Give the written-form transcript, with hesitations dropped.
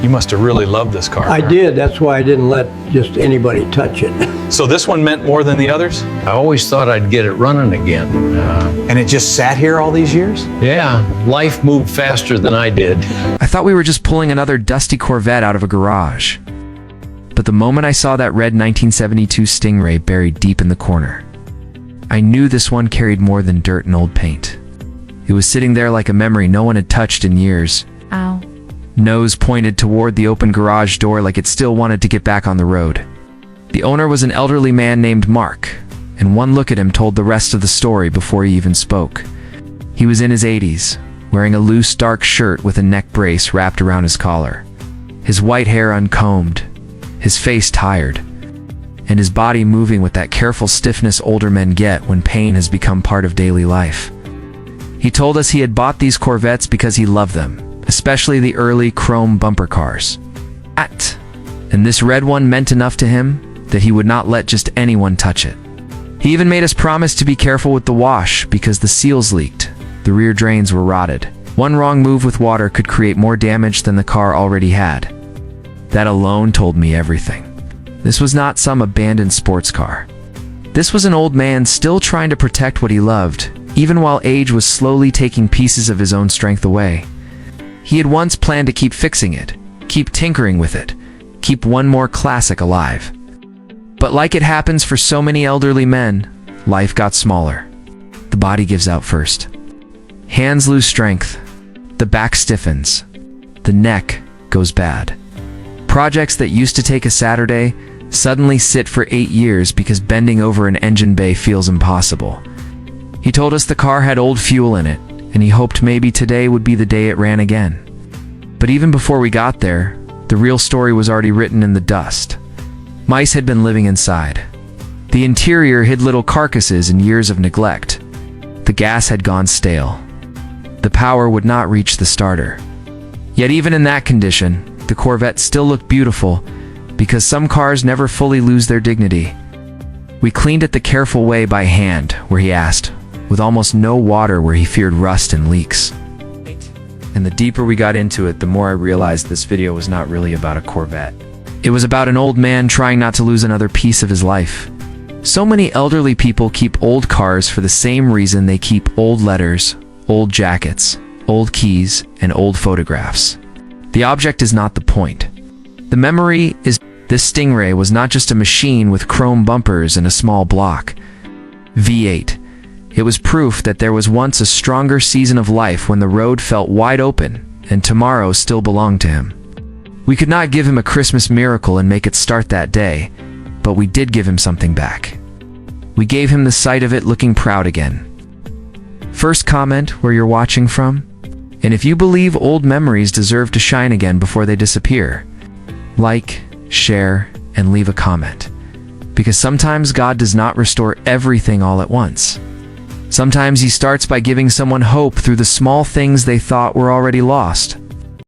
You must have really loved this car. I did. That's why I didn't let just anybody touch it. So this one meant more than the others? I always thought I'd get it running again. And it just sat here all these years? Yeah, life moved faster than I did. I thought we were just pulling another dusty Corvette out of a garage. But the moment I saw that red 1972 Stingray buried deep in the corner, I knew this one carried more than dirt and old paint. It was sitting there like a memory no one had touched in years. Ow. Nose pointed toward the open garage door like it still wanted to get back on the road. The owner was an elderly man named Mark, and one look at him told the rest of the story before he even spoke. He was in his 80s, wearing a loose dark shirt with a neck brace wrapped around his collar. His white hair uncombed, his face tired, and his body moving with that careful stiffness older men get when pain has become part of daily life. He told us he had bought these Corvettes because he loved them, especially the early chrome bumper cars. And this red one meant enough to him that he would not let just anyone touch it. He even made us promise to be careful with the wash because the seals leaked, the rear drains were rotted. One wrong move with water could create more damage than the car already had. That alone told me everything. This was not some abandoned sports car. This was an old man still trying to protect what he loved, even while age was slowly taking pieces of his own strength away. He had once planned to keep fixing it, keep tinkering with it, keep one more classic alive. But like it happens for so many elderly men, life got smaller. The body gives out first. Hands lose strength. The back stiffens. The neck goes bad. Projects that used to take a Saturday suddenly sit for 8 years because bending over an engine bay feels impossible. He told us the car had old fuel in it, and he hoped maybe today would be the day it ran again. But even before we got there, the real story was already written in the dust. Mice had been living inside. The interior hid little carcasses and years of neglect. The gas had gone stale. The power would not reach the starter. Yet even in that condition, the Corvette still looked beautiful because some cars never fully lose their dignity. We cleaned it the careful way by hand, where he asked, with almost no water where he feared rust and leaks. And the deeper we got into it, the more I realized this video was not really about a Corvette. It was about an old man trying not to lose another piece of his life. So many elderly people keep old cars for the same reason they keep old letters, old jackets, old keys, and old photographs. The object is not the point. The memory is this Stingray was not just a machine with chrome bumpers and a small block V8. It was proof that there was once a stronger season of life when the road felt wide open and tomorrow still belonged to him. We could not give him a Christmas miracle and make it start that day, but we did give him something back. We gave him the sight of it looking proud again. First comment where you're watching from, and if you believe old memories deserve to shine again before they disappear, like, share, and leave a comment. Because sometimes God does not restore everything all at once. Sometimes He starts by giving someone hope through the small things they thought were already lost.